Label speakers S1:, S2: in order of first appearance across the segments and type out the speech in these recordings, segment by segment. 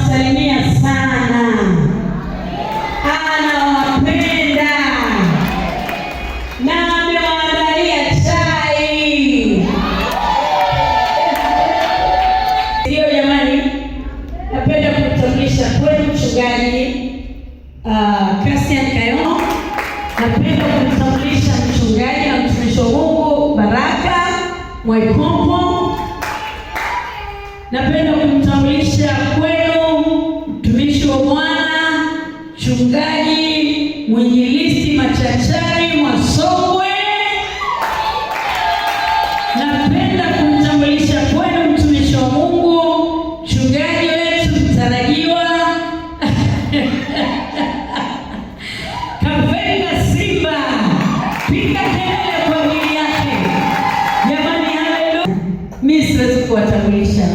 S1: anawasalimia sana, anawapenda na amewaandalia chai. Ndio jamani, napenda kumtambulisha kwenu mchungaji Christian Kayono. Napenda kumtambulisha mchungaji na mtumishi wa Mungu Baraka Mwaikombo. Napenda kumtambulisha kwenu mtumishi wa Bwana mchungaji mwinjilisti Machachari Mwasogwe. Napenda kumtambulisha kwenu mtumishi wa Mungu mchungaji wetu mtarajiwa Kavenga Simba. Piga kelele kwa ajili yake jamani. Haleluya. Mimi siwezi kuwatambulisha,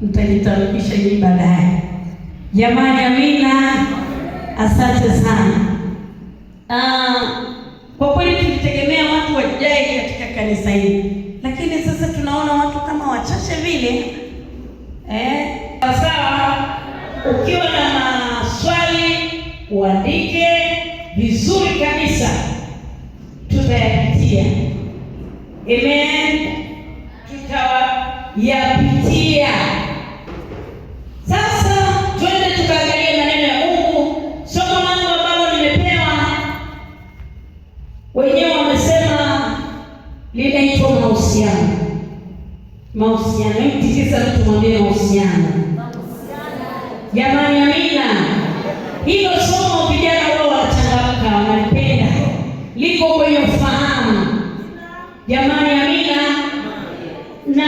S1: mtajitambulisha hivi baadaye jamani. Amina, asante sana. Kwa kweli tulitegemea watu wajae katika kanisa hili, lakini sasa tunaona watu kama wachache vile. Sawa, ukiwa na maswali uandike vizuri kabisa, tutayapitia. Amen, tutayapitia. Sasa twende tukaangalie maneno ya Mungu. Somo langu ambalo nimepewa, wenyewe wamesema linaitwa mahusiano. Mahusiano, mtikisa mtu mwambie mahusiano jamani. Amina. Hilo somo vijana wao wanachangamka, wanalipenda, liko kwenye ufahamu jamani. Amina. Na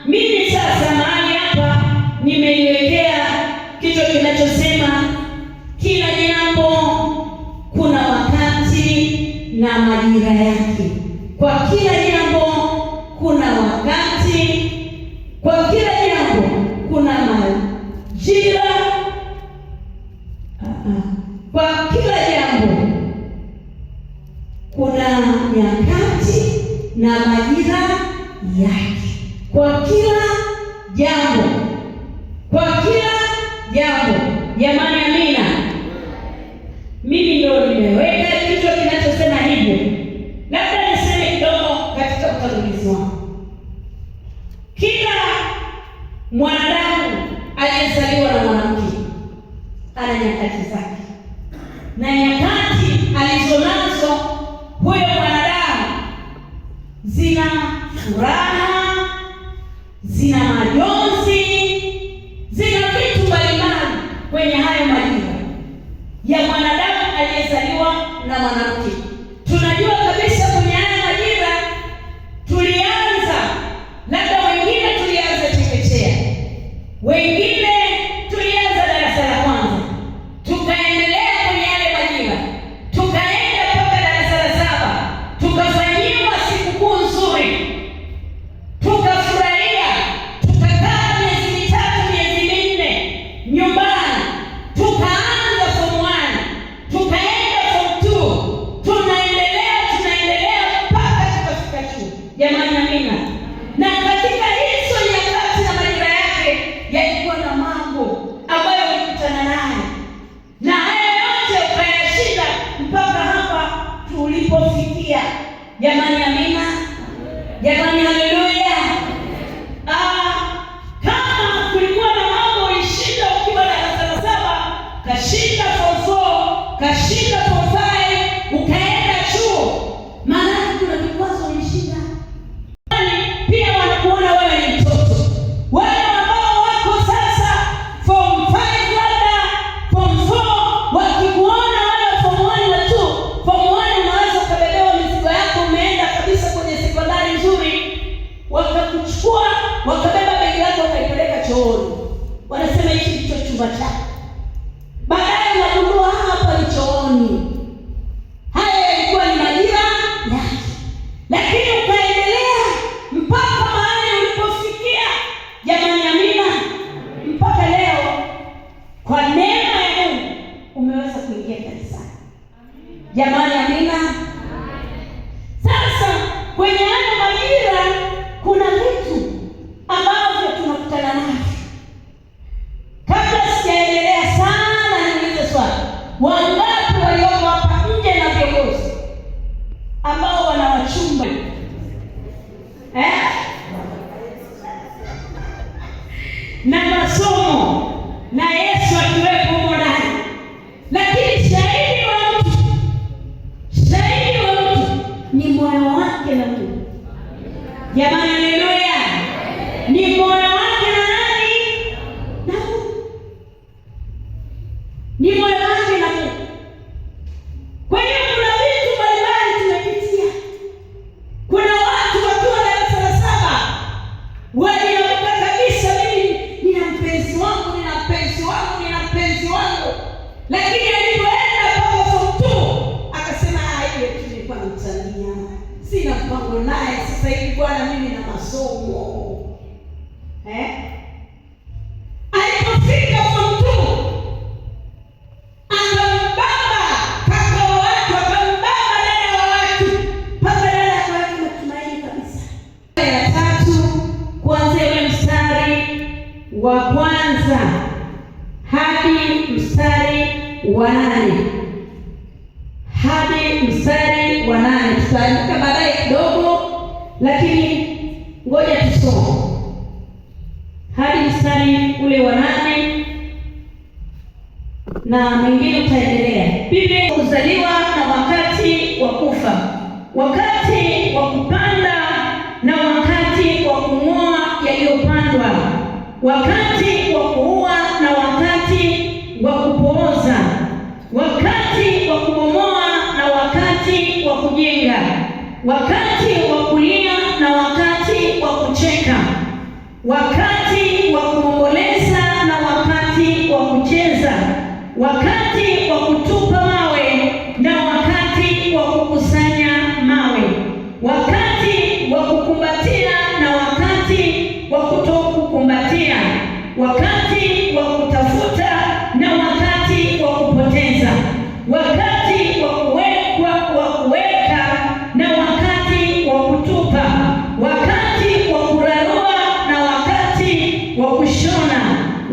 S1: mimi sasa mahali hapa nimeiwekea kichwa kinachosema kila jambo kuna wakati na majira yake. Kwa kila jambo kuna wakati, kwa kila jambo kuna majira. Kwa kila jambo kuna nyakati na majira yake. Kwa kila jambo, kwa kila jambo jamani. Amina. Mimi ndio nimeweka kichwa kinachosema hivyo. Labda niseme kidogo katika utangulizi wangu. Kila mwanadamu aliyezaliwa na mwanamke ana nyakati zake, na nyakati alizonazo huyo mwanadamu zina furaha, zina majonzi, zina vitu mbalimbali kwenye hayo majira ya mwanadamu aliyezaliwa na mwanamke. Tunajua kabisa kwenye haya majira tulianza, labda wengine tulianza chekechea, wengine tulianza darasa la kwanza, tukaendelea kwenye yale majira, tukaenda mpaka darasa la 7, tukafanyiwa sikukuu nzuri, tukafurahia, tukakaa miezi 3, miezi 4 nyumbani, tukaanza form 1, tukaenda form 2, tunaendelea mpaka tukafika chuo jamani. Amina. Na katika hizo nyakati na majira yake yalikuwa na mambo ambayo ulikutana nayo, na haya yote ukayashinda mpaka hapa tulipofikia jamani. Amina jamani. Haleluya. Kama kulikuwa na mambo ulishinda ukiwa darasa la 7, kashinda form 4, kashinda form 5, ukaenda chuo, maana kuna vikwazo ulishinda. Pia wanakuona wewe ni mtoto. Wale ambao wako sasa form 5 labda form 4, wakikuona wewe form 1 na 2, form 1 unaweza kubebewa mizigo yako, umeenda kabisa kwenye sekondari nzuri, wakakuchukua wakabeba begi lako wakaipeleka chooni, wanasema hichi ndicho chumba chako. Baadaye unagundua hapa ni chooni. Haya yalikuwa ni majira yake, lakini ukaendelea mpaka mahali ulipofikia jamani. Amina. Mpaka leo kwa neema ya Mungu umeweza kuingia kanisani jamani. Amina. Sasa kwenye haya majira kuna vitu ambavyo tunakutana navyo. Kabla Wangapi walioko hapa nje na viongozi ambao wanawachumba na masomo na Yesu akiwepo huko ndani, lakini shahidi wa mtu ni moyo wake na Mungu. Jamani, haleluya! Ni moyo wake na nani? Na Mungu. Ni moyo wake na Mungu. Kwa hiyo kuna vitu mbalimbali tumepitia. Kuna watu wakiwa darasa la 7 waliamka kabisa, mimi nina mpenzi wangu, nina mpenzi wangu, nina mpenzi wangu, lakini alipoenda mpaka form 2 akasema ile tu nilikuwa namtania, sina mpango naye sasa hivi bwana, mimi na masomo. Alipofika form 2 akambaba kaka wa watu, akambaba dada wa watu, mpaka dada akaweka matumaini kabisa. Ya 3 kuanzia ule mstari wa kwanza hadi mstari wa 8 tutaandika baadaye kidogo, lakini ngoja tusome hadi mstari ule wa 8 na mengine utaendelea. Biblia kuzaliwa na wakati wa kufa, wakati wa kupanda na wakati wa kung'oa yaliyopandwa, wakati wa kuua na wakati wa kupooza, wakati wa kubomoa na wakati wa kujenga, wakati wa kulia na wakati wa kucheka, wakati wa kuomboleza na wakati wa kucheza, wakati wa kutupa mawe na wakati wa kukusanya mawe, wakati wa kukumbatia na wakati wa kutokukumbatia, wakati wa kutafuta na wakati wa kupoteza, wakati wa kuweka na wakati wa kutupa, wakati wa kurarua na wakati wa kushona,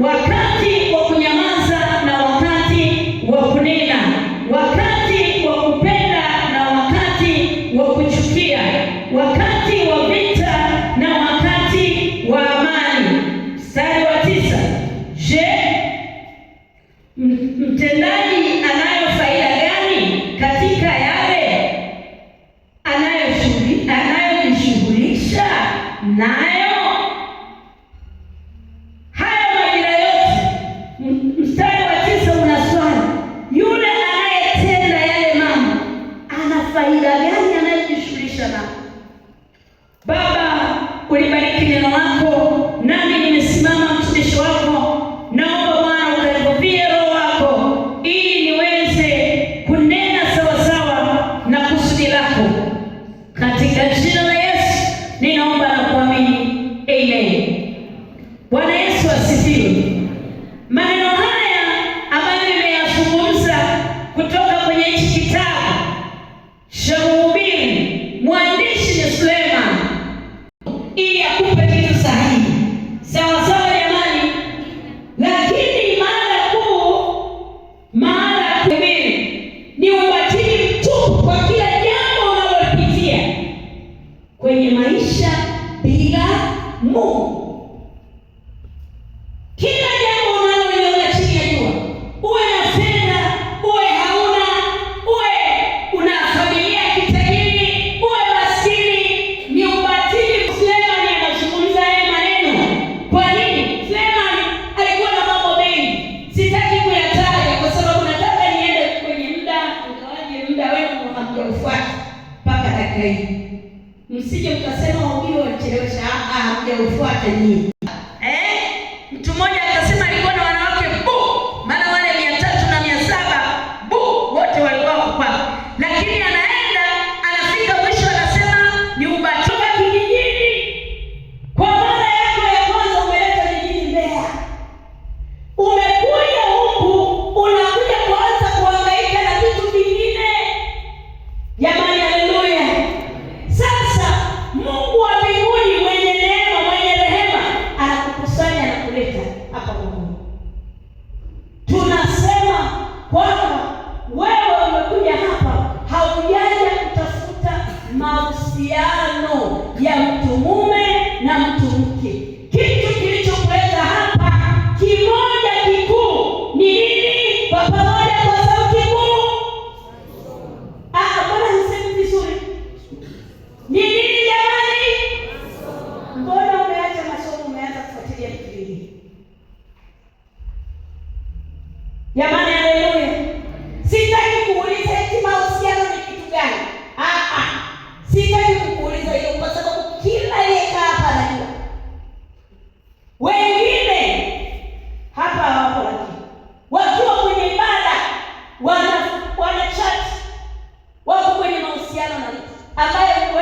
S1: wakati wa kunyamaza na wakati wa kunena, wakati wa kupenda na wakati wa kuchukia, wakati wa vita na wakati wa amani. Mstari wa 9. Je, mtendaji anayo faida gani katika yale anayojishughulisha nayo? Haya majira yote. Mstari wa 9 una swali, yule anayetenda yale mambo ana faida gani anayojishughulisha nayo? Baba, ulibariki neno lako, nami nimesimama mtumishi wako. Naomba Bwana ukanivuvie Roho wako ili niweze kunena sawasawa na kusudi lako. Katika jina la Yesu ninaomba na kuamini. Amen. Bwana Yesu asifiwe. Maneno haya ambayo nimeyazungumza kutoka kwenye hichi kitabu cha Mhubiri, mwandishi ni Suleiman, ili akupe kitu sahihi. Sawa sawa jamani? Lakini maana ya kuhubiri ni ubatili mtupu kwa kila jambo unalopitia kwenye maisha bila Mungu. Kila jambo unaloliona chini ya jua, uwe na fedha, uwe hauna, uwe una familia kitajiri, uwe maskini, ni ubatili. Suleiman anazungumza haya maneno. Kwa nini? Suleiman alikuwa na mambo mengi, sitaki kuyataja kwa sababu nataka niende kwenye muda, ingawaje muda wenu hamjaufuata mpaka dakika hii. Msije mkasema wahubiri walichelewesha. Hamjaufuata nyinyi. Mtu mmoja akasema alikuwa na wanawake maana wale 300 na 700 wote walikuwa hapa, lakini anaenda anafika mwisho anasema ni ubatoka kijijini. Kwa mara yako ya kwanza umeleta jijini Mbeya, umekuja huku unakuja kuanza kuhangaika na vitu vingine. Jamani, haleluya! Sasa Mungu wa mbinguni mwenye neema, mwenye rehema Jamani, haleluya. Sitaki kuuliza eti mahusiano ni kitu gani. Sitaki kukuuliza hiyo, kwa sababu kila aliyekaa hapa anajua. Wengine hapa hawapo, lakini wakiwa kwenye ibada wana chat, wako kwenye mahusiano na mtu ambaye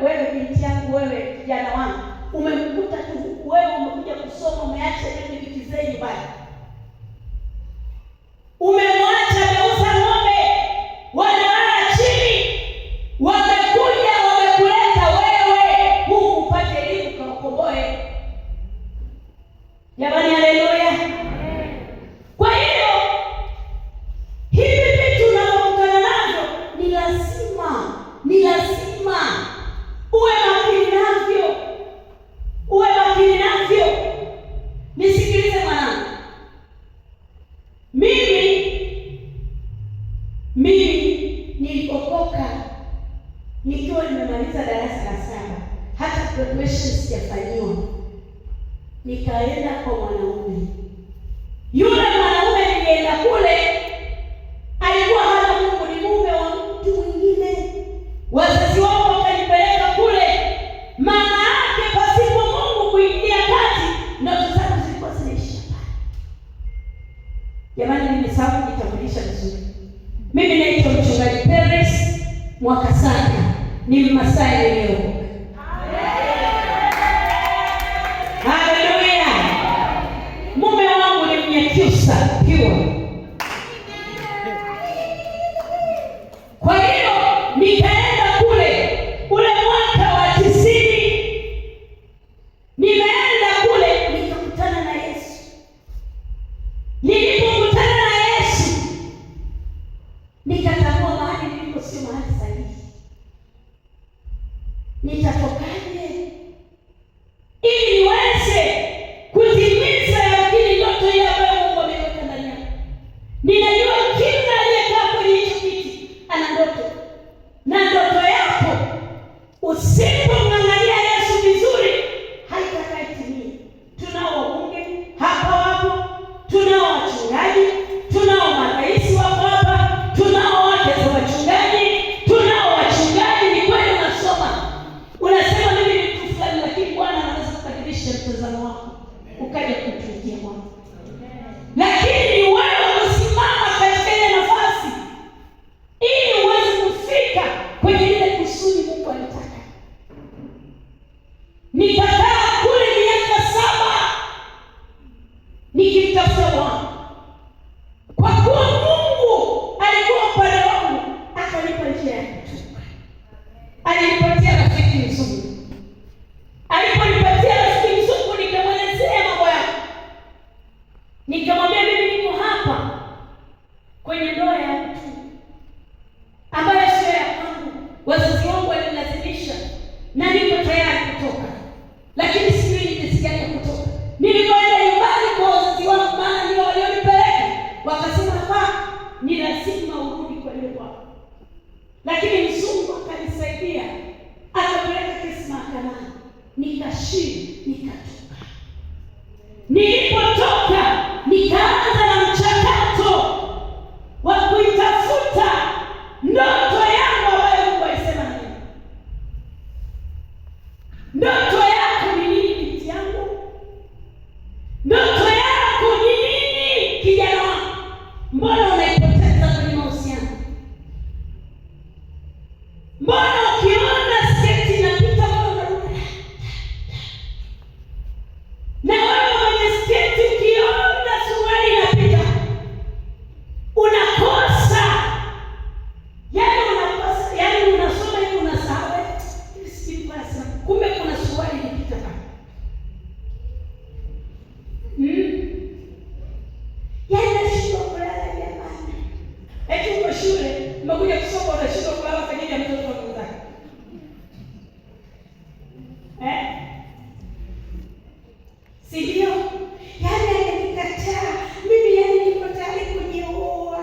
S1: wewe binti yangu, wewe kijana wangu, umemkuta tu, wewe umekuja kusoma, umeacha ile vitu zenu nyumbani, umemwacha ameuza ng'ombe, wanalala chini, wamekuja wamekuleta wewe huku upate elimu kaokoboe. Jamani, haleluya. Kwa hiyo hivi vitu unavyokutana navyo ni lazima uwe makini navyo. Nisikilize mwanangu, mimi nilikokoka nikiwa nimemaliza darasa la 7, hata graduation sijafanyiwa. Nikaenda kwa mwanaume. Yule mwanaume nilienda kule alikuwa hana Mungu, ni mume wa mtu mwingine. Wazazi wao wakanipeleka kule, maana yake pasipo Mungu kuingia kati, ndoto zangu zilikuwa zinaishia pale. Jamani, nimesahau kujitambulisha vizuri. Mimi naitwa Mchungaji Peres Mwakasaka, ni Mmasai leo. Mume wangu ni Mnyakyusa pure. Kwa hiyo nikaenda kule ule mwaka wa 90, nimeenda kule nikakutana na Yesu. Nilipokutana na Yesu nikatambua mahali nilipo sio mahali sahihi. Nitatokaje ili niweze kutimiza yakini ndoto ile ambayo Mungu ameweka ndani yangu? Ninajua kila aliyekaa kwenye hicho kiti ana ndoto, na ndoto yako usipomwangalia Yesu vizuri haitakatimia. Tunao wabunge hapa wapo, tunao wachungaji, tunao marais wako hapa, tunao wake za wachungaji, tunao wachungaji. Ni kweli unasoma, unasema mimi ni mtu fulani, lakini Bwana anaweza kubadilisha mtazamo wako ukaja kutumikia Bwana. Lakini ni wewe usimama katika ile nafasi ili uweze kufika kwenye ile kusudi Mungu alitaka. Nikakaa kule miaka 7 nikimtafuta Bwana. Kwa kuwa Mungu alikuwa upande wangu, akanipa njia ya kutoka. Alinipatia rafiki mzuri. Aliponipatia rafiki mzuri, nikamwelezea mambo yangu. Nikamwambia mimi niko hapa kwenye ndoa ya mtu ambayo sio ya kwangu. Wazazi wangu walinilazimisha na niko tayari kutoka, lakini sijui ni jinsi gani ya kutoka. Nilipoenda nyumbani kwa wazazi wangu, maana ndio walionipeleka, wakasema hapa ni lazima urudi kwa yule bwana. Lakini mzungu akanisaidia, akapeleka kesi mahakamani, nikashinda, nikatoka. Nilipotoka nikaanza na mchakato wa kuitafuta ndoto yangu ambayo Mungu alisema na mimi. Ndoto yako ni nini binti yangu? Ndoto yako ni nini kijana wangu? Mbona unaipoteza kwenye mahusiano? Mbona ukiona sketi inapita mbona unaruka? Na wewe mwenye sketi ukiona suruali inapita unakosa. Yaani unasoma hivi unasahau. Hivi sikii basi. Kumbe kuna suruali inapita hapa. Yaani nashindwa kulala jamani. Eti uko shule, umekuja kusoma unashindwa kulala kwa ajili ya mtoto wako. Si ndio? Yaani alinikataa. Mimi yaani niko tayari kujiua.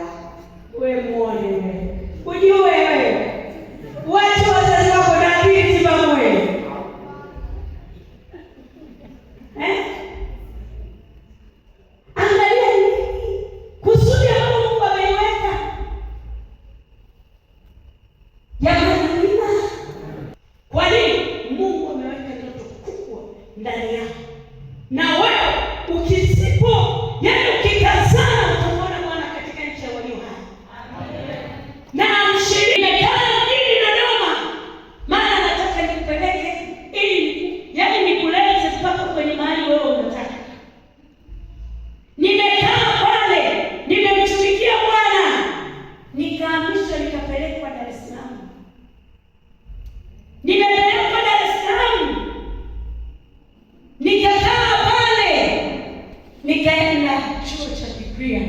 S1: Wewe muone wewe. Ujiue wewe. Wacha wazazi wako na akili timamu wewe. Angalia nini? Kusudi Biblia.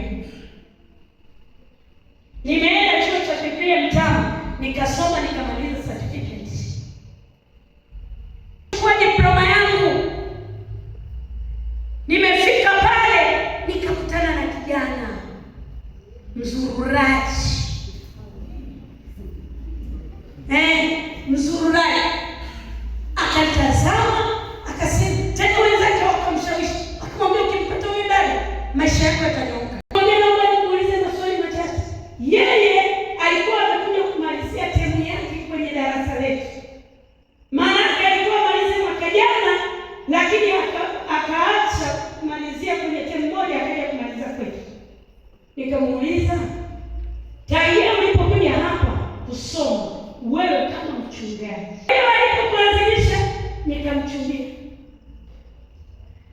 S1: Nimeenda chuo cha Biblia Mtama, nikasoma nikamaliza certificate. Kwa diploma yangu nimefika pale nikakutana na kijana mzururaji. Mzururaji akatazama, akasema tena wenzake wakamshawishi, akamwambia ukimpata huyu dada maisha yako yatanyooka. Naomba nikuulize maswali machache. Yeye alikuwa amekuja kumalizia termu yake kwenye darasa letu. Maana alikuwa amaliza mwaka jana, lakini akaacha kumalizia kwenye termu moja akaja kumaliza kwetu. Nikamuuliza, tangia ulipokuja hapa kusoma wewe kama mchungaji, alipokulazimisha nikamchumbia.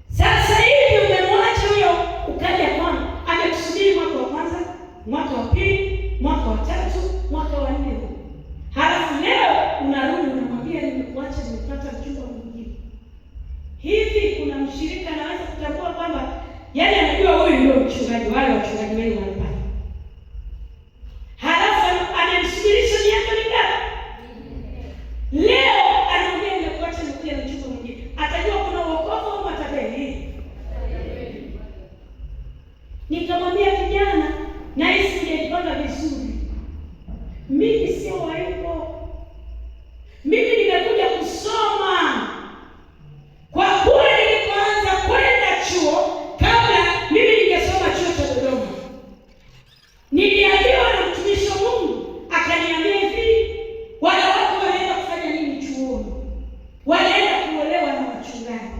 S1: Sasa hivi umemwacha huyo ukaja kwangu, amekusubiri mwaka wa kwanza, mwaka wa pili, mwaka wa tatu, mwaka wa nne. Halafu leo unarudi unamwambia nimekuacha, nimepata mchumba mwingine. Hivi kuna mshirika anaweza kutambua kwamba yaani anajua huyu ndio mchungaji, wale wachungaji wengi wanapata. Halafu anamsubirisha miaka mingapi? Leo anamwambia nimekuacha, nimekuja na mchumba mwingine. Atajua kuna wokovu au matapeli? Nikamwambia kijana, na hisi hujajipanga vizuri. Mimi sio wa hivyo. Mimi nimekuja kusoma. Kwa kuwa nilipoanza kwenda chuo, kabla mimi ningesoma chuo cha Dodoma, niliambiwa na mtumishi wa Mungu, akaniambia hivi, wale watu wanaenda kufanya nini chuoni? Wanaenda kuolewa na wachungaji.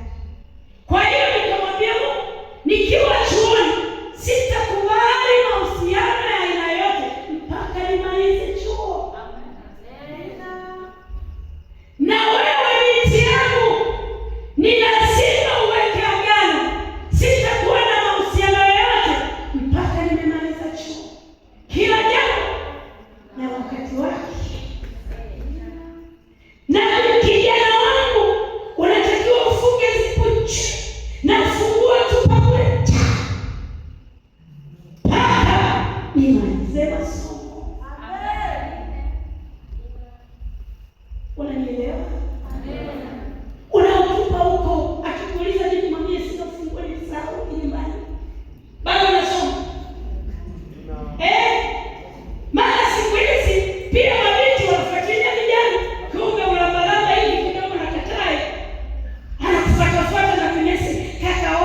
S1: Kwa hiyo nikamwambia Mungu, nikiwa chuoni sitakubali mahusiano ya aina yote mpaka nimalize chuo. Na wewe binti yangu, ni lazima uweke agano, sitakuwa na mahusiano yoyote mpaka nimemaliza chuo. Kila jambo na wakati wake. Na kijana wangu, unatakiwa ufunge zipuchi na ufungua tu pamoja mpaka nimalize masomo. Unanielewa? Unautupa huko, akikuuliza nini mwambie sina funguo, nilisahau nyumbani. Bado nasoma. Maana siku hizi pia mabinti wanafuatilia vijana. Kumbe unabalaba hivi kidogo na katai. Anakufuata na kunesi, kaka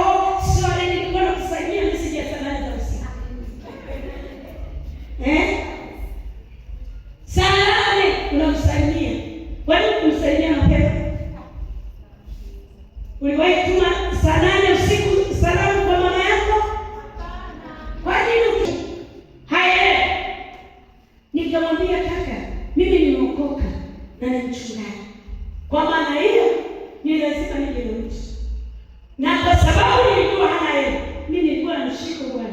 S1: sorry nilikuwa nakusaidia message ya sanani za usiku. Saa 8 unamsalimia. Kwa nini kumsaidia mapema? Uliwahi kutuma saa 8 usiku salamu kwa mama yako? Kwa nini? Haya. Nikamwambia kaka, mimi nimeokoka na ni mchungaji. Kwa maana hiyo ni lazima nije na mtu. Na kwa sababu nilikuwa hana hela, mimi nilikuwa na mshiko bwana.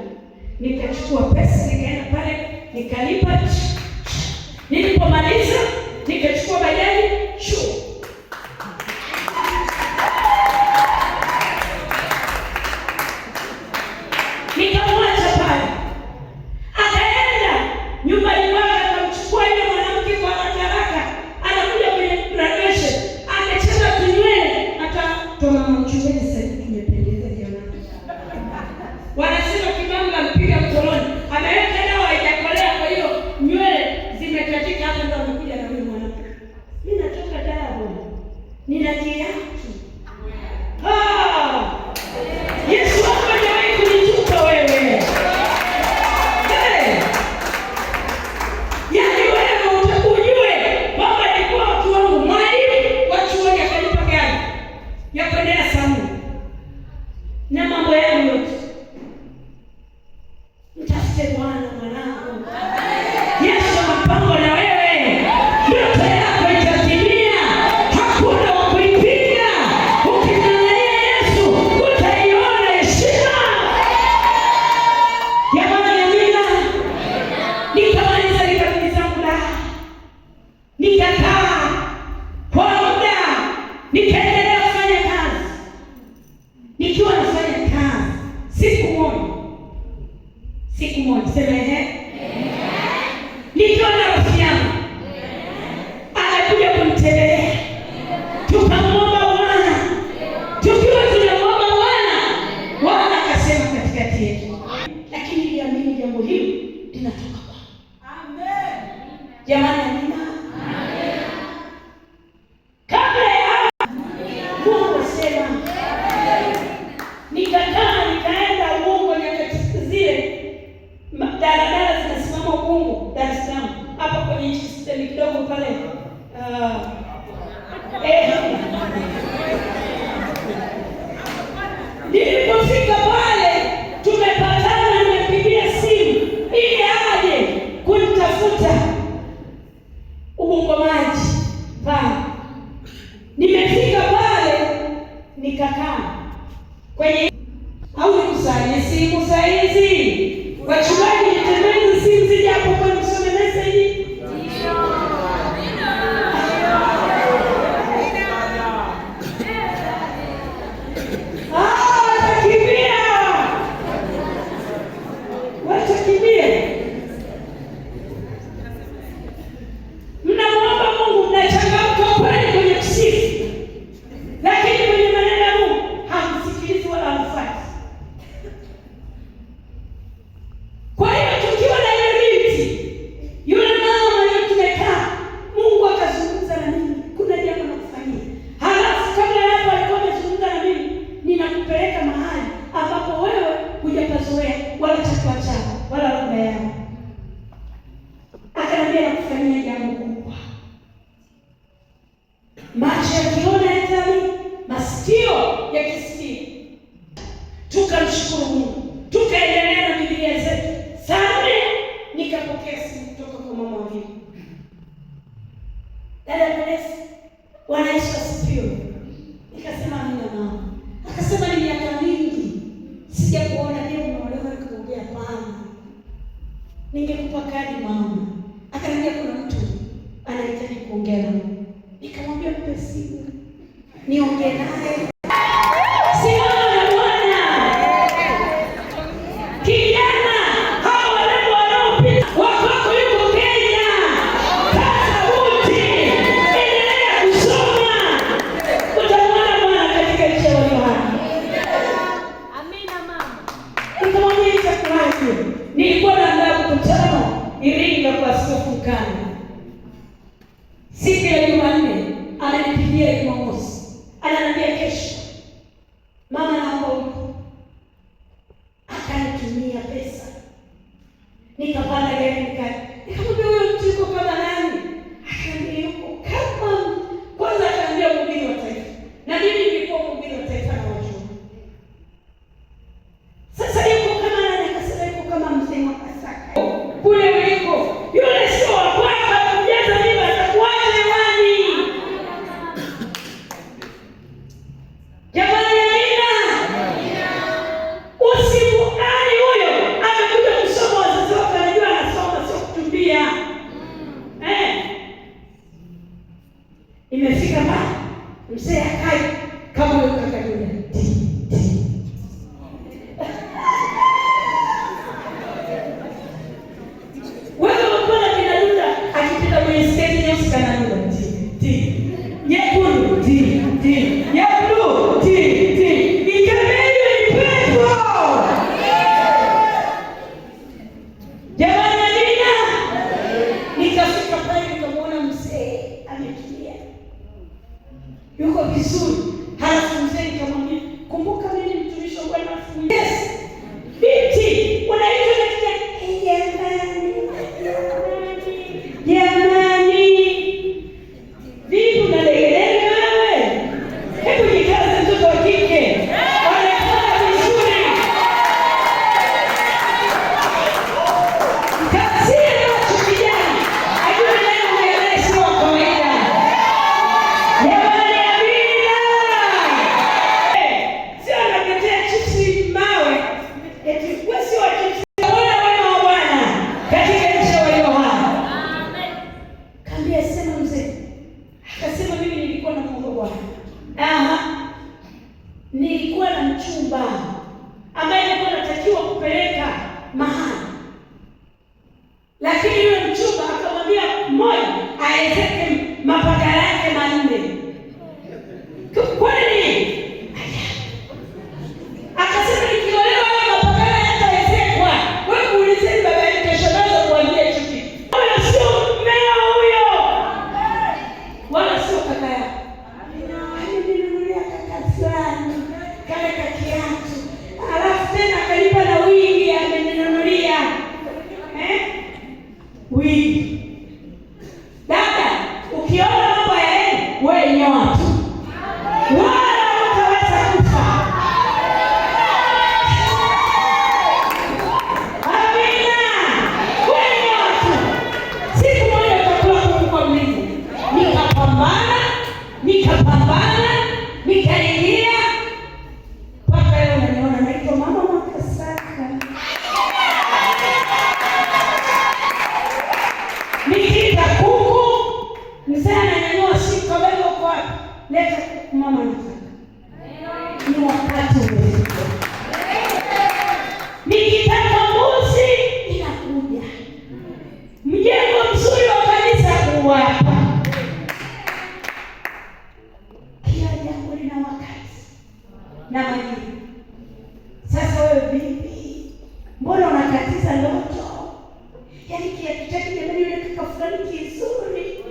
S1: Nikachukua pesa nikaenda pale nikalipa. Nilipomaliza nikachukua bajaji chuo. Nikamwacha pale. Akaenda nyumbani kwake, akamchukua yule mwanamke kwa haraka. Anakuja kwenye graduation, amecheza kinywele, akatoa mchungaji, sasa tumependeza jamani. Wanasema kibanga mpiga mkoloni. Ameweka dawa haijakolea, kwa hiyo nywele zimekatika, hapo ndo amekuja na huyo mwanamke. Mimi natoka dawa bwana. Ninatia Yesu wako hajawahi kunitupa wewe. Yaani wewe utakujue kwamba nilikuwa watu wangu mwalimu wa chuoni akanipa gari ya kwendea Samu na mambo yangu yote. Mtafute Bwana mwanangu. Yesu mpango na wewe. Yote yako itatimia. Hakuna wa kuipinga. Ukimwangalia Yesu utaiona heshima. Jamani amina. Nikamaliza nikabidi zangu da. Nikakaa kwa muda. Nikaendelea kufanya kazi. Nikiwa nafanya kazi, siku moja Siku moja sema nikiwa na rafiki yangu anakuja kunitembelea, tukamwomba Bwana. Tukiwa tunamwomba Bwana akasema katikati yetu, lakini niliamini jambo hili linatoka kwa Amen. Jamani, amina. Amen. Kabla ya Mungu sema, nikakaa nikaenda Ubungo, nyakati zile daladala zinasimama Ubungo, Dar es Salaam, hapa kwenye nchi stendi kidogo pale. Nilipofika pale tumepatana, nimepigia simu ili aje kunitafuta Ubungo maji pale. Nimefika pale nikakaa kwenye au nikusanye simu saa hizi. Wachungaji nitembeze simu zije hapo kwa kusome message. Wala chakula chao wala labda yao, akaniambia nakufanyia jambo kubwa. Macho yakiona yatazama, masikio yakisikia. Tukamshukuru Mungu, tukaendelea na Biblia zetu. Sana nikapokea simu kutoka kwa mama wangu, dada Vanessa, Bwana Yesu asifiwe. Nikasema amina mama. Akasema ni miaka mingi sijakuona, leo unaolewa. Nikamwambia hapana, ningekupa kadi mama. Akaniambia kuna mtu anahitaji kuongea naye. Nikamwambia mpe simu niongee naye. Siona Bwana, kijana hao wale wanaopita wako yuko Kenya, sasa wote endelea kusoma, utamwona Bwana katika nchi ya Yohana. Amina mama. Nikamwambia itakuwaje? Nilikuwa naandaa mkutano Iringa kwa Askofu Mkana. Siku ya Jumanne ananipigia Jumamosi, ananiambia kesho mama naomba upo. Akanitumia pesa, nikapanda gari nikamwambia huyo mtu yuko kama nani? Akaniambia yuko kama, kwanza akaniambia mhubiri wa taifa, na mimi nilikuwa mhubiri wa taifa na wajua. Sasa yuko kama nani? Akasema yuko kama mzee wa Pasaka kule uliko. Yule sio wa kwako, kujaza mimi atakuaje hewani? Jamani, amina. Usimwani huyo amekuja kusoma, wazazi wake anajua anasoma, sio kutumbia. Imefika mbali, mzee akai kama huyo kaka yule. Yuko vizuri. Halafu mzee nikamwambia, kumbuka mimi mtumishi wa Bwana. Yes. Binti, unaitwa jamani. Vipi unalegelele wewe? Hebu jikaze mtoto wa kike. Wanafanya vizuri. Kasia macho kijana. Ajue leo unaelewa sio wa kawaida. Jamani, amina. Sio anakuletea chipsi mawe. Eti wewe sio wa chipsi. Bwana wema wa Bwana katika nchi ya Yohana. Amen. Kaambia sema mzee. Akasema mimi nilikuwa na Mungu Bwana. Nilikuwa na mchumba ambaye nilikuwa natakiwa kupeleka mahali. akatiza ndoto. Yaani kiatu chake jamani yule kaka fulani kizuri.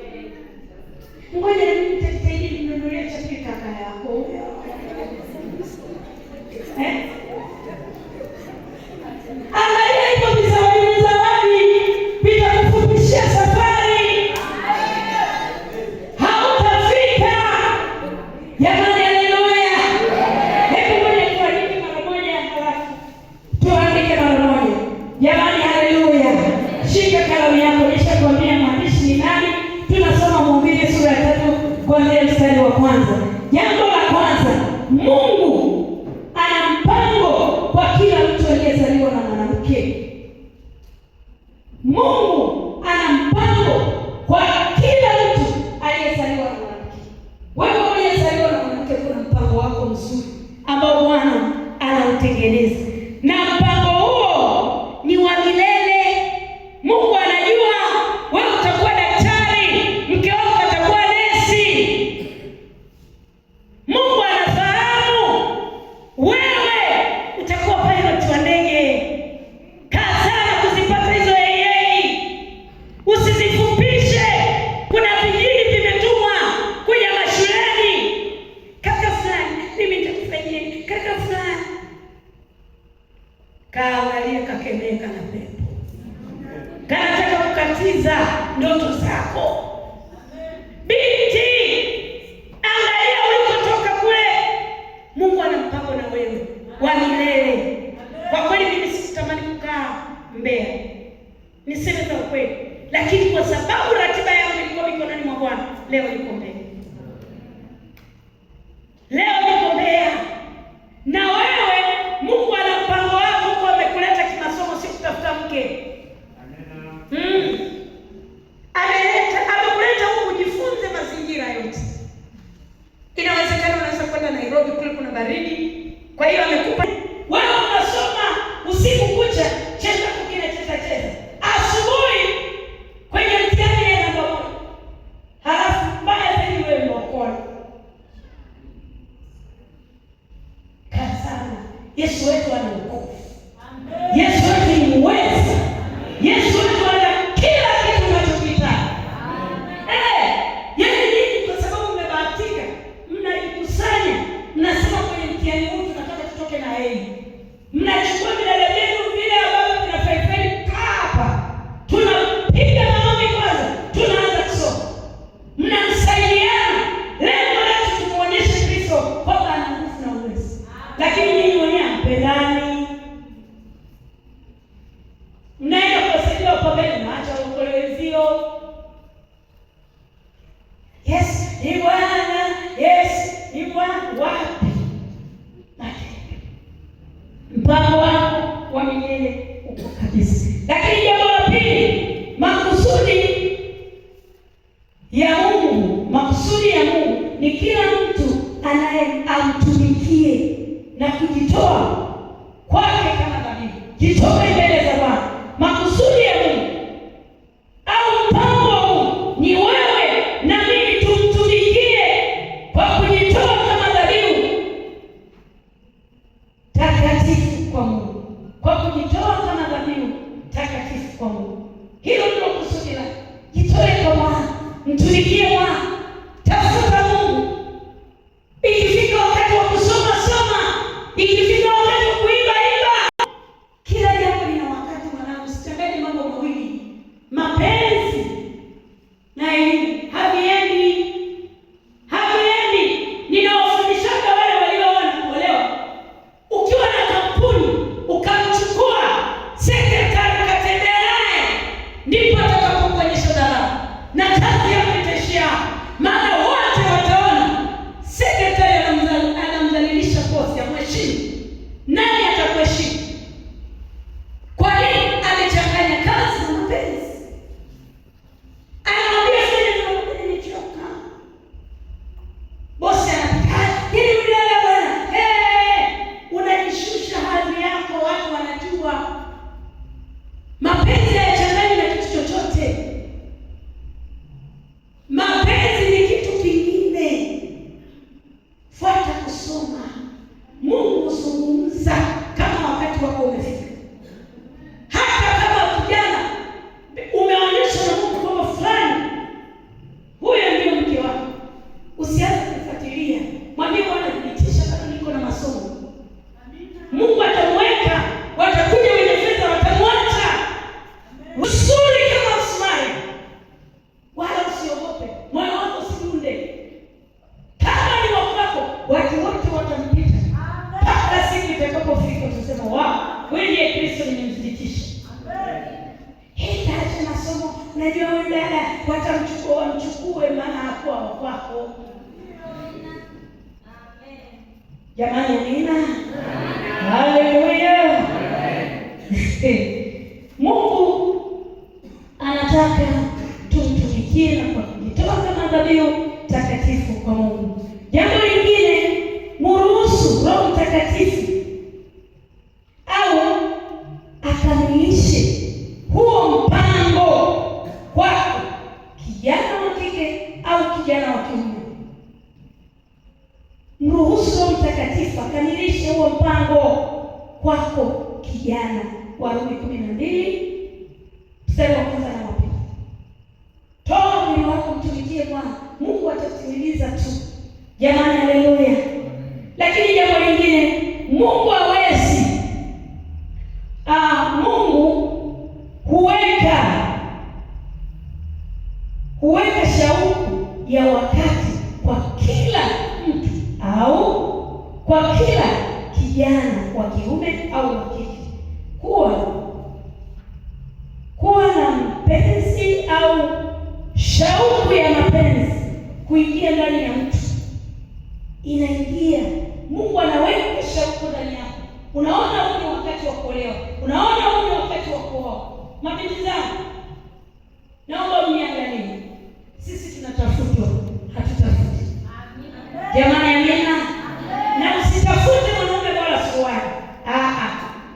S1: Ngoja mimi nitajitahidi nimnunulie chakula kaka yako huyo. Angalia hivyo zawadi vitakufundishia safari. Hautafika. Jamani haleluya. Hebu ngoja tuandike mara moja halafu tuandike mara moja. Jamani haleluya. Shika kalamu yako, nishakwambia mwandishi ni nani. Tunasoma Mhubiri sura ya 3 kuanzia mstari wa kwanza. Jambo la kwanza, Mungu ana mpango kwa kila mtu aliyezaliwa na mwanamke. Mungu ana mpango kwa kila mtu aliyezaliwa na mwanamke. Wewe uliyezaliwa na mwanamke, kuna mpango wako mzuri ambao Bwana anautengeneza. Na mpango huo ni wa milele. Mungu anajua wewe utakuwa daktari, mke wako atakuwa nesi. Mungu anafahamu wewe utakuwa pilot wa ndege. Kaa sana kuzipata hizo AA. Usizifupishe. Kuna vijiji vimetumwa kuja mashuleni. Kaka fulani, mimi nitakufanyia kaka fulani. Kaangalia kakemeka na pepo. Kanataka kukatiza ndoto zako. Binti, angalia ulikotoka kule. Mungu ana mpango na wewe wa milele. Kwa kweli mimi sitamani kukaa Mbeya, niseme za ukweli, lakini kwa sababu ratiba yangu ilikuwa mikononi mwa Bwana, leo niko Mbeya. Leo niko Mbeya. Na wewe Mungu ana mpango wako kwa amekuleta kimasomo, si kutafuta mke. Amekuleta huku ujifunze mazingira yote. Inawezekana unaweza kwenda Nairobi, kule kuna baridi. Kwa hiyo amekupa wewe unasoma usiku kucha, cheza kukine cheza. Asubuhi kwenye mtihani ya namba 1. Halafu mbaya zaidi wewe mwokoa. Kasana. Yesu wetu ana wokovu. Yesu wetu ni uweza. Yesu wetu ana kila kitu unachokitaka. Yaani nini? Kwa sababu mmebahatika, mnajikusanya, mnasema kwenye mtihani huu tunataka tutoke na yeye. Mnachukua vidole vyenu vile ambavyo vinafaifai hapa. Tunapiga maombi kwanza, tunaanza kusoma. Mnamsaidiana. Lengo letu tumuonyeshe Kristo kwamba ana nguvu na uwezo. Lakini nyinyi wenyewe mpendani. Mnaenda kusaidia wapambane na acha ukolezio. Yes, ni Bwana. Yes, ni Bwana. Wapi? Mpango wako wa milele uko kabisa. Lakini jambo la pili, makusudi ya Mungu. Makusudi ya Mungu ni kila mtu anayemtumikie na kujitoa kwake kama dhabihu. Jitoe mbele za Bwana. Makusudi ya Mungu au mpango wa Mungu ni wewe na mimi tumtumikie kwa kujitoa kama dhabihu takatifu kwa Mungu. Kwa kujitoa kama dhabihu takatifu kwa Mungu. Hilo ndilo kusudi lake. Jitoe kwa Bwana, mtumikie Bwana, tafuta Mungu. Ikifika wakati wa kusoma, soma. Ikifika Najua wewe dada wamchukue maana hakuwa wako. Jamani, amina. Haleluya. Mungu anataka tumtumikie na kwa kujitoa kama dhabihu takatifu kwa Mungu. Jambo lingine, mruhusu Roho Mtakatifu au akamilishe huo mpango kwako, kijana wa kike au kijana wa kiume. Mruhusu Roho Mtakatifu akamilishe huo mpango kwako, kijana. Warumi 12 mstari wa 1 na wa 2. Toa mwili wako mtumikie Bwana, Mungu atatimiliza tu. Jamani, haleluya. Lakini jambo lingine, Mungu hawezi Mungu huweka shauku ya wakati kwa kila mtu au kwa kila kijana wa kiume au wa kike kuwa na mpenzi au shauku ya mapenzi kuingia ndani ya mtu. Inaingia, Mungu anaweka shauku ndani yako. Unaona huu ni wakati wa kuolewa, unaona huu ni wakati wa kuoa. Mabinti zangu, naomba mniangalie, sisi tunatafutwa, hatutafuti. Jamani, amina. Na usitafute mwanaume wala suruali.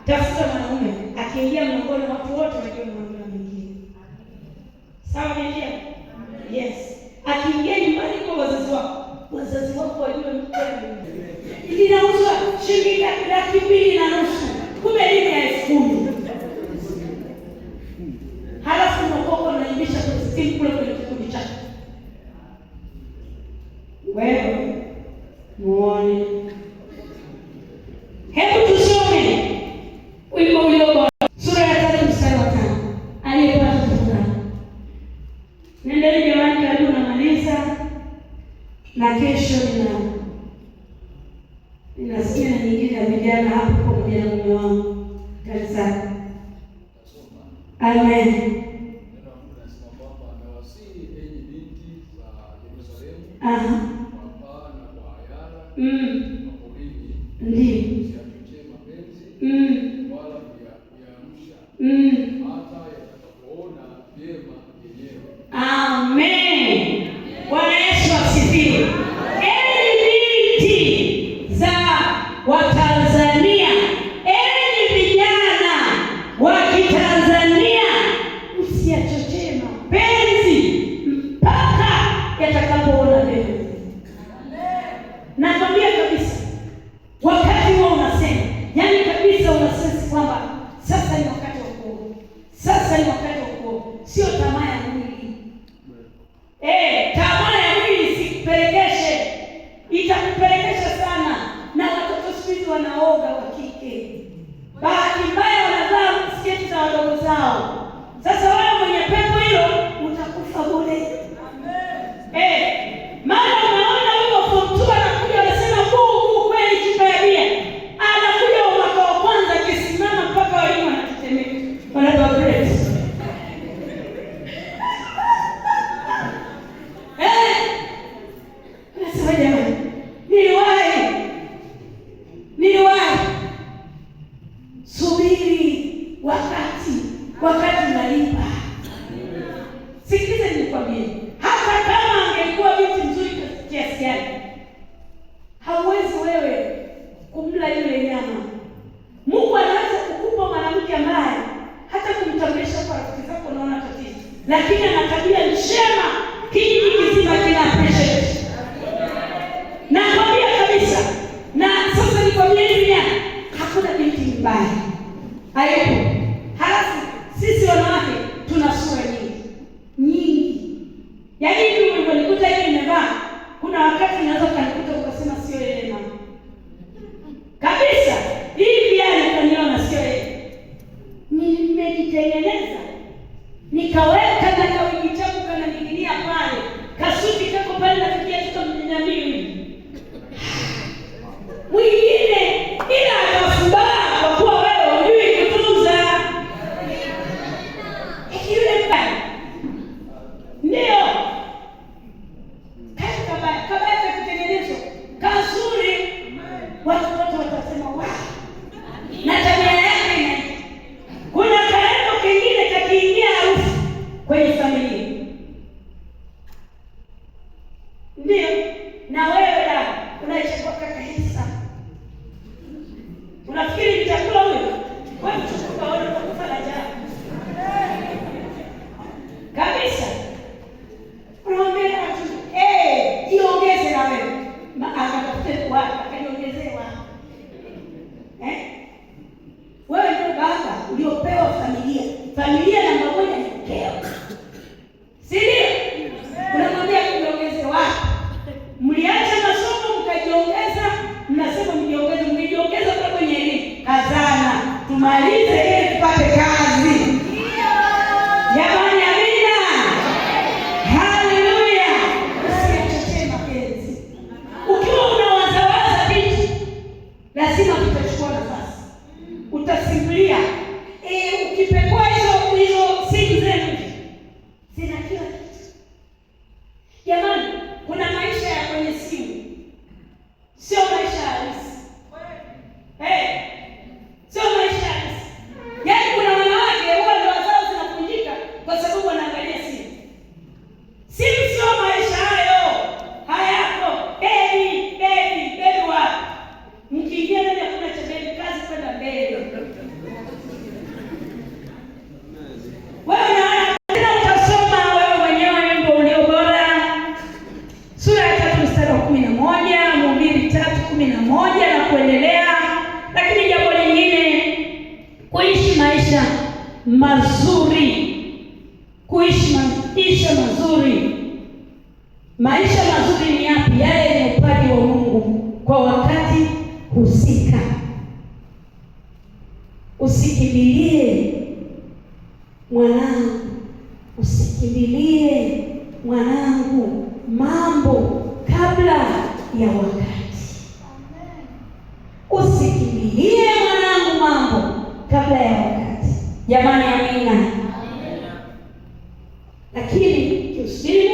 S1: Tafuta mwanaume akiingia mlangoni watu wote wajue mwanaume mwingine. Sawa binti? Yes. Akiingia nyumbani kwa wazazi wako wajue mtendo. Linauzwa shilingi 2,500, kumbe ni 10,000. Halafu unakopa unaimbisha kwa simu kule kwenye kikundi chako. Wewe muone. Hebu tusome wimbo uliokuwa sura ya 3 mstari wa 5. Aliyepata kufurahi. Nendeni jamani, karibu namaliza. Na kesho ninasikia nyingine ya vijana hapo pamoja na mume wangu kanisani. Amen. Amen. Bwana Yesu asifiwe. Watanzania, enyi vijana wa Kitanzania, msiachochee mapenzi mpaka yatakapoona mbele. Nakwambia kabisa, wakati huo unasema, yaani kabisa unasema kwamba sasa ni wakati wa kuoa. Sasa ni wakati wa kuoa. Sio tamaa ya mwili. Tamaa ya mwili isikupelekeshe. Itakupelekesha sana. Na watoto siku wanaoga wa kike. Bahati mbaya wanavaa sketi za wadogo zao. Sasa wewe mwenye pepo hilo utakufa bure. Maana unaona huyo form 2 anakuja anasema Mungu kweli chupa ya bia. Anakuja mwaka wa kwanza akisimama mpaka walimu wanatetemeka. Wanatoa break. Nasema jamani, niliwahi subiri wakati unalipa. Sikiliza nikwambie, hata kama angekuwa binti mzuri kiasi gani, hauwezi wewe kumla yule nyama. Mungu anaweza kukupa mwanamke ambaye hata kumtambulisha kwa rafiki zako unaona tatizo, lakini ana tabia njema, kijiji kizima kina appreciate. Nakwambia kabisa. Na sasa nikwambie hivi, hakuna binti mbaya. Hayo. Halafu sisi wanawake tuna sura nyingi. Yaani hivi unanikuta hivi nimevaa, kuna wakati unaweza kanikuta ukasema sio yeye mama. Kabisa. Hivi yani kaniona sio yeye. Nimejitengeneza. Nikaweka na kawiki changu kana ninginia pale. Kasuti kako pale na kiatu mnyanyamini. Mwingine ila atafurahi kwa kuwa wewe hujui kutunza. Yule mbaya kwenye familia. Ndio, na wewe dada unaichukua kaka hii sana. Unafikiri nitakula huyo? Wewe chukua wewe utakufa na njaa. Kabisa. Unaambia watu, jiongeze na wewe. Akatafute kwa akajiongezewa. Wewe ndio baba uliopewa familia. Familia namba moja ni mkeo. Si ndio? Unamwambia kujiongeze wapi? Mliacha masomo mkajiongeza, mnasema mjiongeze kwa kwenye elimu. Kazana, tumalize ili tupate kazi. Jamani, amina. Haleluya. Usiachochee mapenzi. Ukiwa unawazawaza vitu, lazima tutachukua nafasi. Utasimulia. Ukipekua hizo simu zenu zina kila kitu. Jamani, kuna maisha ya kwenye simu, sio maisha halisi. Sio maisha halisi. Yaani kuna wanawake huwa ndoa zao zinavunjika kwa sababu wanaangalia simu. Simu sio maisha hayo. Hayako. Baby wa. Mkiingia ndani ya kuna cha baby kazi kwenda mbele. Wewe utasoma wewe mwenyewe wimbo ulio bora. Sura ya 3 mstari wa 11, Mhubiri 3:11 na kuendelea. Lakini jambo lingine, kuishi maisha mazuri. Kuishi maisha mazuri. Maisha mazuri ni yapi? Yale yenye upaji wa Mungu kwa wakati husika. Usikimbilie mwanangu, usikimbilie mwanangu mambo kabla ya wakati. Usikimbilie mwanangu mambo kabla ya wakati. Jamani, amina. Lakini usubiri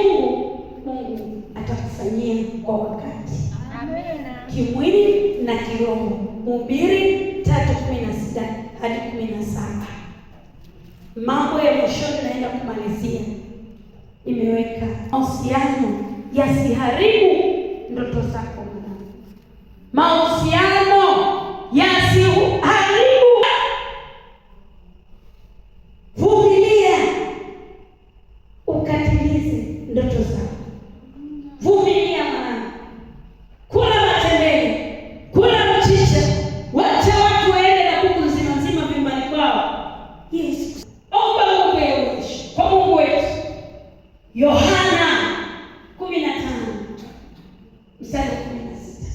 S1: Mungu atakufanyia kwa wakati. Amina. Kimwili na kiroho. Mhubiri 3:16 hadi 17. Mambo ya mwishoni naenda kumalizia. Imeweka mahusiano yasiharibu ndoto zako. Mahusiano yasiharibu. Vumilia ukatimize ndoto zako. Vumilia mwanangu. Kula matembele, kula mchicha, wacha watu waende na kuku nzima vyumbani kwao. Yesu. Omba Mungu yeye kwa Mungu wetu. Yohana 15 mstari wa 16.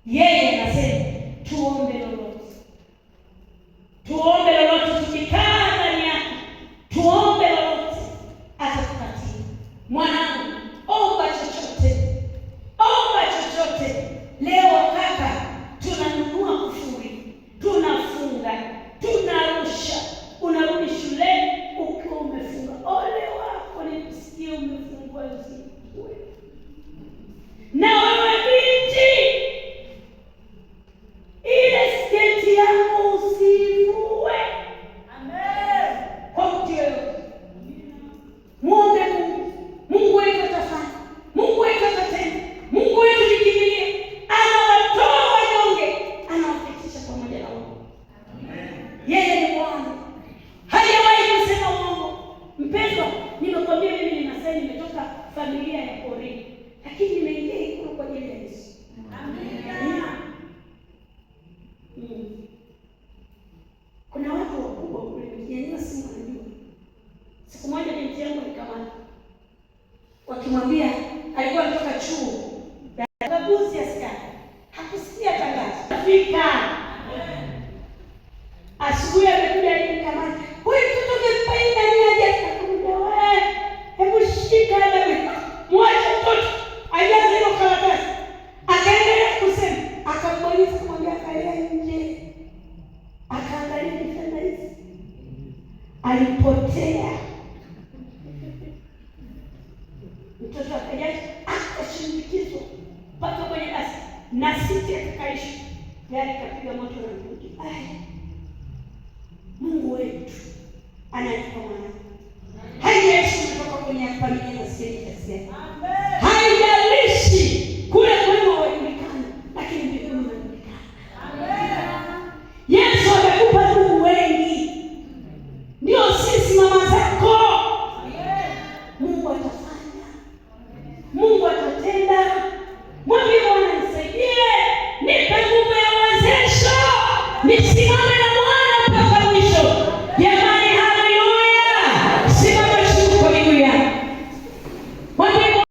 S1: Yeye anasema tuombe lolote. Tuombe lolote tukikaa ndani yake. Tuombe lolote atatupatia. Mwanangu, omba chochote. Omba chochote. Leo kaka, tunanunua kufuri. Tunafunga. Tunarusha. Unarudi shuleni ukiwa umefunga. Ole wako nikusikie umefungwa usiku. Na wewe binti, ile sketi yako usivue. Amen. Kwa mtu yoyote. Muombe Mungu wetu atafanya. Mungu wetu atatenda. Mungu wetu nikimbilie. Anawatoa wanyonge. Anawafikisha pamoja na wao. Amen. Yeye ni Bwana. Hajawahi kusema uongo. Mpendwa, nimekwambia mimi nimetoka familia ya porini. Lakini nimeingia Ikulu kwa ajili ya Yesu. Amen. Kuna watu wakubwa kule mkianywa simu wanajua. Siku moja binti yangu alikamata. Wakimwambia alikuwa anatoka chuo. Baguzi askari. Hakusikia tangazo. Fika. Asubuhi amekuja alikamata. Wewe mtoto umepaina ni aje akakuja wewe. Hebu shika wewe. Mwache mtoto. Ajaze hilo karatasi. Akaendelea kusema, akambonyeza kumwambia kalia nje. Akaangalia kitanda hizi. Alipotea. Mtoto akaja akashindikizwa mpaka kwenye basi na siti akaishi. Gari kapiga moto na mvuke. Mungu wetu ananipa mwana. kwa nini nasikia kiasi gani?